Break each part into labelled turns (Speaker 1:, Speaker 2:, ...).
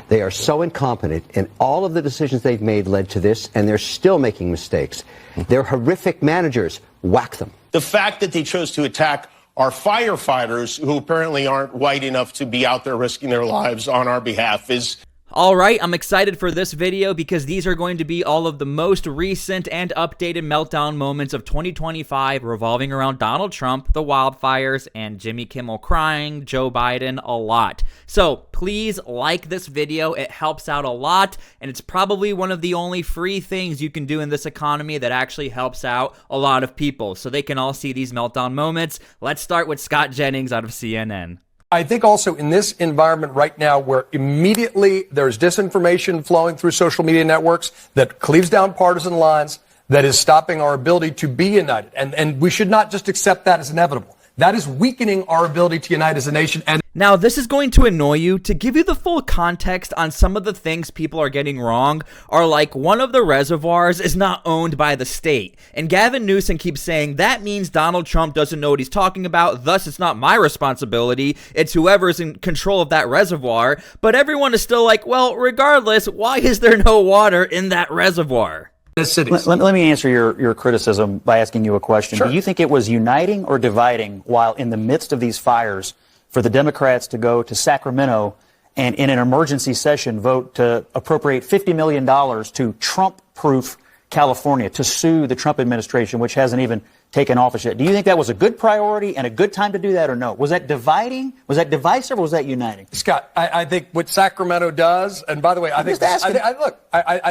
Speaker 1: They are so incompetent, and all of the decisions they've made led to this, and they're still making mistakes. They're horrific managers. Whack them.
Speaker 2: The fact that they chose to attack our firefighters, who apparently aren't white enough to be out there risking their lives on our behalf, is...
Speaker 3: Alright, I'm excited for this video because these are going to be all of the most recent and updated meltdown moments of 2025 revolving around Donald Trump, the wildfires, and Jimmy Kimmel crying, Joe Biden a lot. So please like this video, it helps out a lot, and it's probably one of the only free things you can do in this economy that actually helps out a lot of people so they can all see these meltdown moments. Let's start with Scott Jennings out of CNN.
Speaker 4: I think also in this environment right now where immediately there's disinformation flowing through social media networks that cleaves down partisan lines, that is stopping our ability to be united. And we should not just accept that as inevitable. That is weakening our ability to unite as a nation. And
Speaker 3: now, this is going to annoy you. To give you the full context on some of the things people are getting wrong are like one of the reservoirs is not owned by the state. And Gavin Newsom keeps saying that means Donald Trump doesn't know what he's talking about, thus it's not my responsibility, it's whoever's in control of that reservoir. But everyone is still like, well, regardless, why is there no water in that reservoir?
Speaker 5: Let me answer your criticism by asking you a question. Sure. Do you think it was uniting or dividing while in the midst of these fires for the Democrats to go to Sacramento and in an emergency session vote to appropriate $50 million to Trump-proof California, to sue the Trump administration, which hasn't even taken office yet? Do you think that was a good priority and a good time to do that, or no? Was that dividing? Was that divisive, or was that uniting?
Speaker 4: Scott, I think what Sacramento does, and by the way, I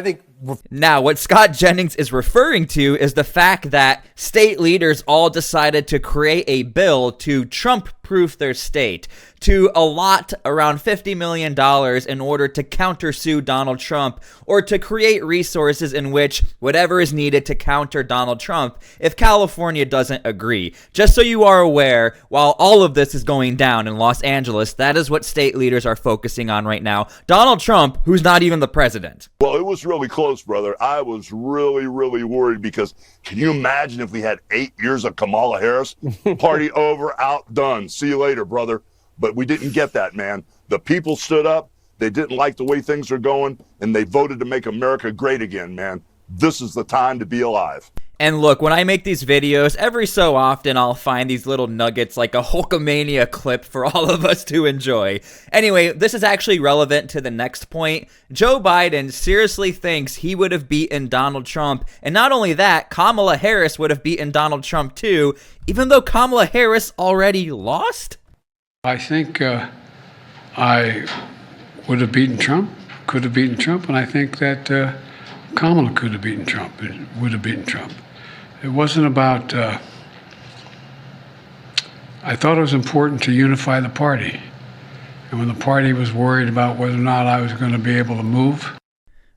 Speaker 4: think
Speaker 3: now, what Scott Jennings is referring to is the fact that state leaders all decided to create a bill to Trump-proof their state, to allot around $50 million in order to countersue Donald Trump, or to create resources in which whatever is needed to counter Donald Trump if California doesn't agree. Just so you are aware, while all of this is going down in Los Angeles, that is what state leaders are focusing on right now. Donald Trump, who's not even the president.
Speaker 6: Well, it was really close, brother. I was really, really worried because can you imagine if we had 8 years of Kamala Harris? Party over, outdone. See you later, brother. But we didn't get that, man. The people stood up. They didn't like the way things are going, and they voted to make America great again, man. This is the time to be alive.
Speaker 3: And look, when I make these videos, every so often I'll find these little nuggets like a Hulkamania clip for all of us to enjoy. Anyway, this is actually relevant to the next point. Joe Biden seriously thinks he would have beaten Donald Trump. And not only that, Kamala Harris would have beaten Donald Trump too, even though Kamala Harris already lost?
Speaker 7: I think I would have beaten Trump, could have beaten Trump, and I think that Kamala could have beaten Trump, would have beaten Trump. It wasn't about, I thought it was important to unify the party. And when the party was worried about whether or not I was going to be able to move.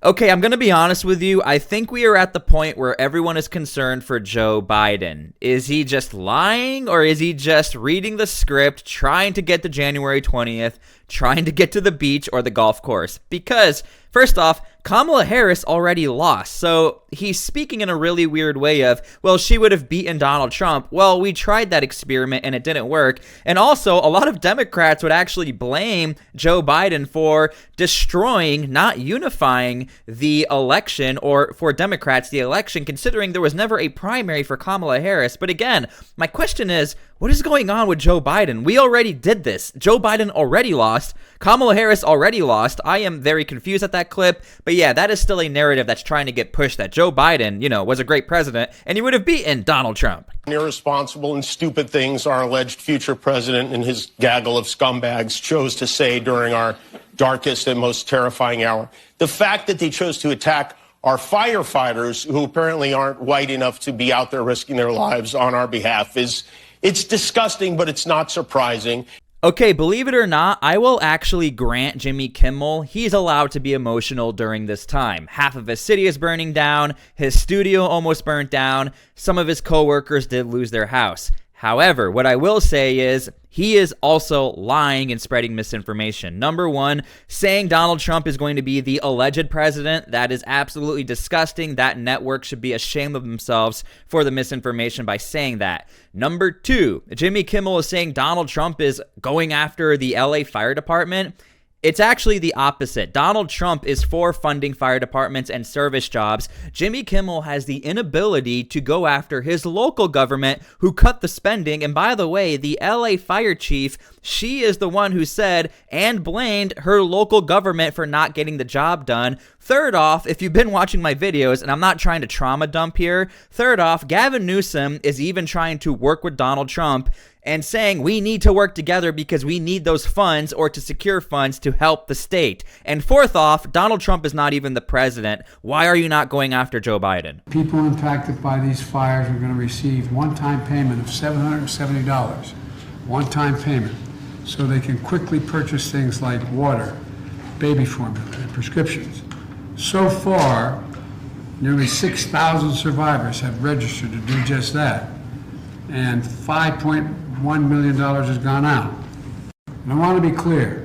Speaker 3: Okay, I'm going to be honest with you. I think we are at the point where everyone is concerned for Joe Biden. Is he just lying, or is he just reading the script, trying to get to January 20th, trying to get to the beach or the golf course? Because, first off, Kamala Harris already lost, so he's speaking in a really weird way of, well, she would have beaten Donald Trump. Well, we tried that experiment and it didn't work. And also, a lot of Democrats would actually blame Joe Biden for destroying, not unifying the election, or for Democrats, the election, considering there was never a primary for Kamala Harris. But again, my question is, what is going on with Joe Biden? We already did this. Joe Biden already lost. Kamala Harris already lost. I am very confused at that clip. But yeah, that is still a narrative that's trying to get pushed that Joe Biden, you know, was a great president and he would have beaten Donald Trump.
Speaker 2: Irresponsible and stupid things our alleged future president and his gaggle of scumbags chose to say during our darkest and most terrifying hour. The fact that they chose to attack our firefighters, who apparently aren't white enough to be out there risking their lives on our behalf, it's disgusting, but it's not surprising.
Speaker 3: Okay, believe it or not, I will actually grant Jimmy Kimmel he's allowed to be emotional during this time. Half of his city is burning down, his studio almost burnt down, some of his coworkers did lose their house. However, what I will say is he is also lying and spreading misinformation. Number one, saying Donald Trump is going to be the alleged president. That is absolutely disgusting. That network should be ashamed of themselves for the misinformation by saying that. Number two, Jimmy Kimmel is saying Donald Trump is going after the LA Fire Department. It's actually the opposite. Donald Trump is for funding fire departments and service jobs. Jimmy Kimmel has the inability to go after his local government who cut the spending. And by the way, the LA fire chief, she is the one who said and blamed her local government for not getting the job done. Third off, if you've been watching my videos, and I'm not trying to trauma dump here, third off, Gavin Newsom is even trying to work with Donald Trump and saying we need to work together because we need those funds or to secure funds to help the state. And fourth off, Donald Trump is not even the president. Why are you not going after Joe Biden?
Speaker 7: People impacted by these fires are going to receive one-time payment of $770, one-time payment, so they can quickly purchase things like water, baby formula, and prescriptions. So far, nearly 6,000 survivors have registered to do just that, and $5.1 million has gone out. And I want to be clear.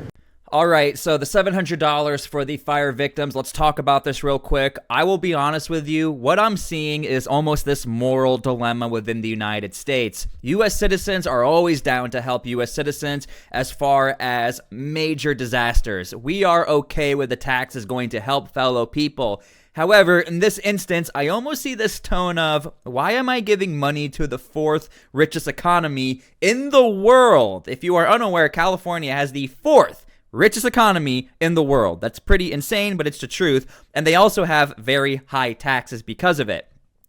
Speaker 3: All right, so the $700 for the fire victims, let's talk about this real quick. I will be honest with you, what I'm seeing is almost this moral dilemma within the United States. U.S. citizens are always down to help U.S. citizens as far as major disasters. We are okay with the taxes going to help fellow people. However, in this instance, I almost see this tone of, why am I giving money to the fourth richest economy in the world? If you are unaware, California has the fourth richest economy in the world. That's pretty insane, but it's the truth. And they also have very high taxes because of it.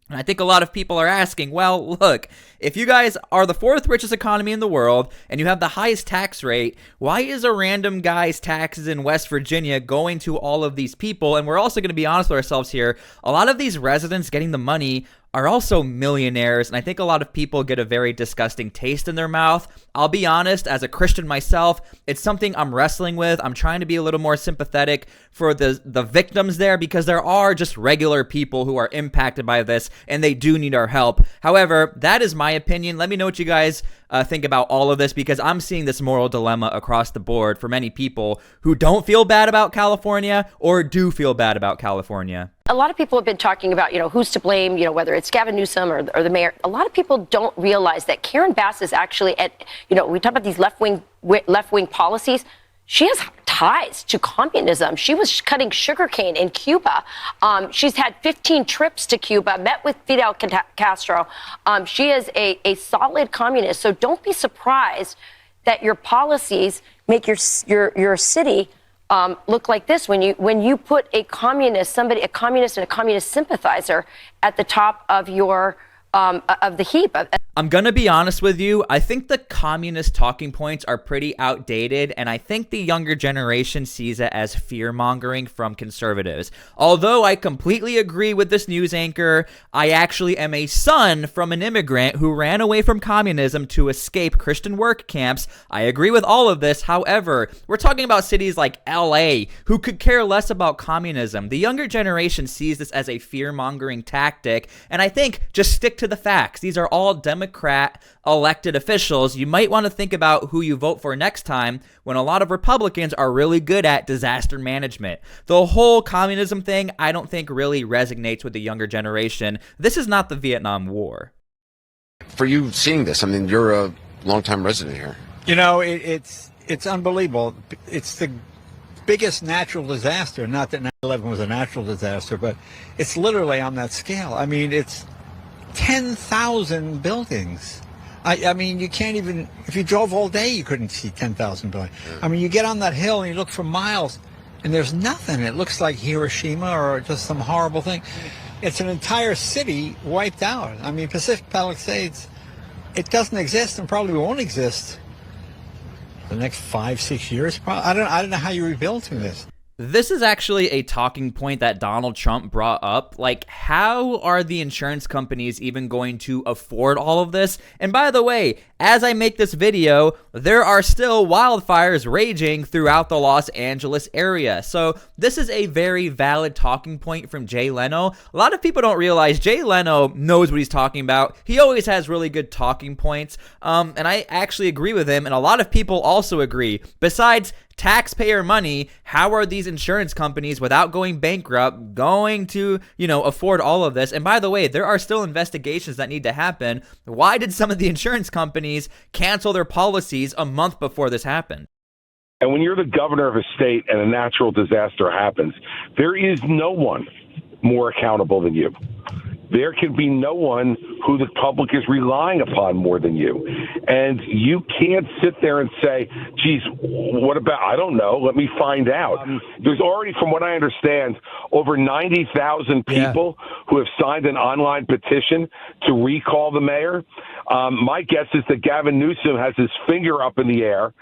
Speaker 3: And I think a lot of people are asking, well, look, if you guys are the fourth richest economy in the world and you have the highest tax rate, why is a random guy's taxes in West Virginia going to all of these people? And we're also going to be honest with ourselves here. A lot of these residents getting the money are also millionaires, and I think a lot of people get a very disgusting taste in their mouth. I'll be honest, as a Christian myself, it's something I'm wrestling with. I'm trying to be a little more sympathetic for the victims there because there are just regular people who are impacted by this, and they do need our help. However, that is my opinion. Let me know what you guys think about all of this because I'm seeing this moral dilemma across the board for many people who don't feel bad about California or do feel bad about California.
Speaker 8: A lot of people have been talking about, who's to blame, whether it's Gavin Newsom or the mayor. A lot of people don't realize that Karen Bass is actually we talk about these left-wing policies. She has ties to communism. She was cutting sugarcane in Cuba. She's had 15 trips to Cuba, met with Fidel Castro. She is a solid communist. So don't be surprised that your policies make your city look like this when you put a communist and a communist sympathizer at the top of your of the heap.
Speaker 3: I'm going to be honest with you. I think the communist talking points are pretty outdated, and I think the younger generation sees it as fear-mongering from conservatives. Although I completely agree with this news anchor, I actually am a son from an immigrant who ran away from communism to escape Christian work camps. I agree with all of this. However, we're talking about cities like LA who could care less about communism. The younger generation sees this as a fear-mongering tactic, and I think just stick to the facts. These are all Democrat elected officials. You might want to think about who you vote for next time when a lot of Republicans are really good at disaster management. The whole communism thing, I don't think really resonates with the younger generation. This is not the Vietnam War.
Speaker 9: For you seeing this, I mean, you're a longtime resident here.
Speaker 10: It's unbelievable. It's the biggest natural disaster. Not that 9/11 was a natural disaster, but it's literally on that scale. I mean, it's 10,000 buildings. I mean, you can't even, if you drove all day, you couldn't see 10,000 buildings. I mean, you get on that hill and you look for miles and there's nothing. It looks like Hiroshima or just some horrible thing. It's an entire city wiped out. I mean, Pacific Palisades, it doesn't exist and probably won't exist the next 5-6 years. I don't know how you rebuild from this.
Speaker 3: This is actually a talking point that Donald Trump brought up. Like, how are the insurance companies even going to afford all of this? And by the way, as I make this video, there are still wildfires raging throughout the Los Angeles area. So this is a very valid talking point from Jay Leno. A lot of people don't realize Jay Leno knows what he's talking about. He always has really good talking points. And I actually agree with him. And a lot of people also agree. Besides taxpayer money, how are these insurance companies, without going bankrupt, going to, afford all of this? And by the way, there are still investigations that need to happen. Why did some of the insurance companies cancel their policies a month before this happened?
Speaker 11: And when you're the governor of a state and a natural disaster happens, there is no one more accountable than you. There can be no one who the public is relying upon more than you. And you can't sit there and say, geez, what about, I don't know, let me find out. There's already, from what I understand, over 90,000 people who have signed an online petition to recall the mayor. My guess is that Gavin Newsom has his finger up in the air,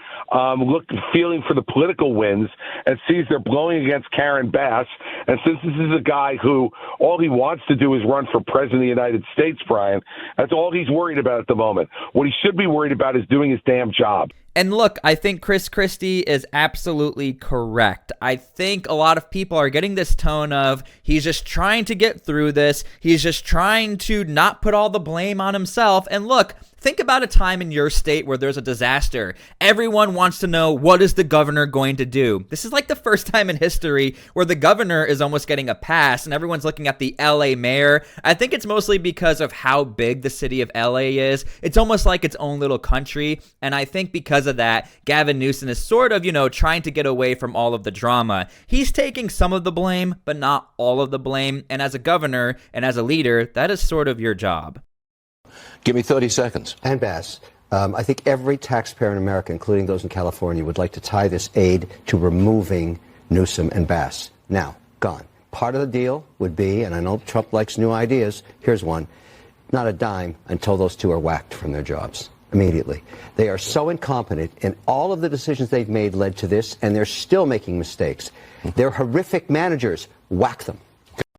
Speaker 11: feeling for the political winds, and sees they're blowing against Karen Bass. And since this is a guy who all he wants to do is run for president of the United States, Brian, that's all he's worried about at the moment. What he should be worried about is doing his damn job.
Speaker 3: And look, I think Chris Christie is absolutely correct. I think a lot of people are getting this tone of he's just trying to get through this. He's just trying to not put all the blame on himself. And look, think about a time in your state where there's a disaster. Everyone wants to know, what is the governor going to do? This is like the first time in history where the governor is almost getting a pass and everyone's looking at the LA mayor. I think it's mostly because of how big the city of LA is. It's almost like its own little country. And I think because of that, Gavin Newsom is sort of, trying to get away from all of the drama. He's taking some of the blame, but not all of the blame. And as a governor and as a leader, that is sort of your job.
Speaker 12: Give me 30 seconds.
Speaker 1: And Bass, I think every taxpayer in America, including those in California, would like to tie this aid to removing Newsom and Bass. Now, gone. Part of the deal would be, and I know Trump likes new ideas, here's one, not a dime until those two are whacked from their jobs. Immediately. They are so incompetent, and all of the decisions they've made led to this, and they're still making mistakes. They're horrific managers. Whack them.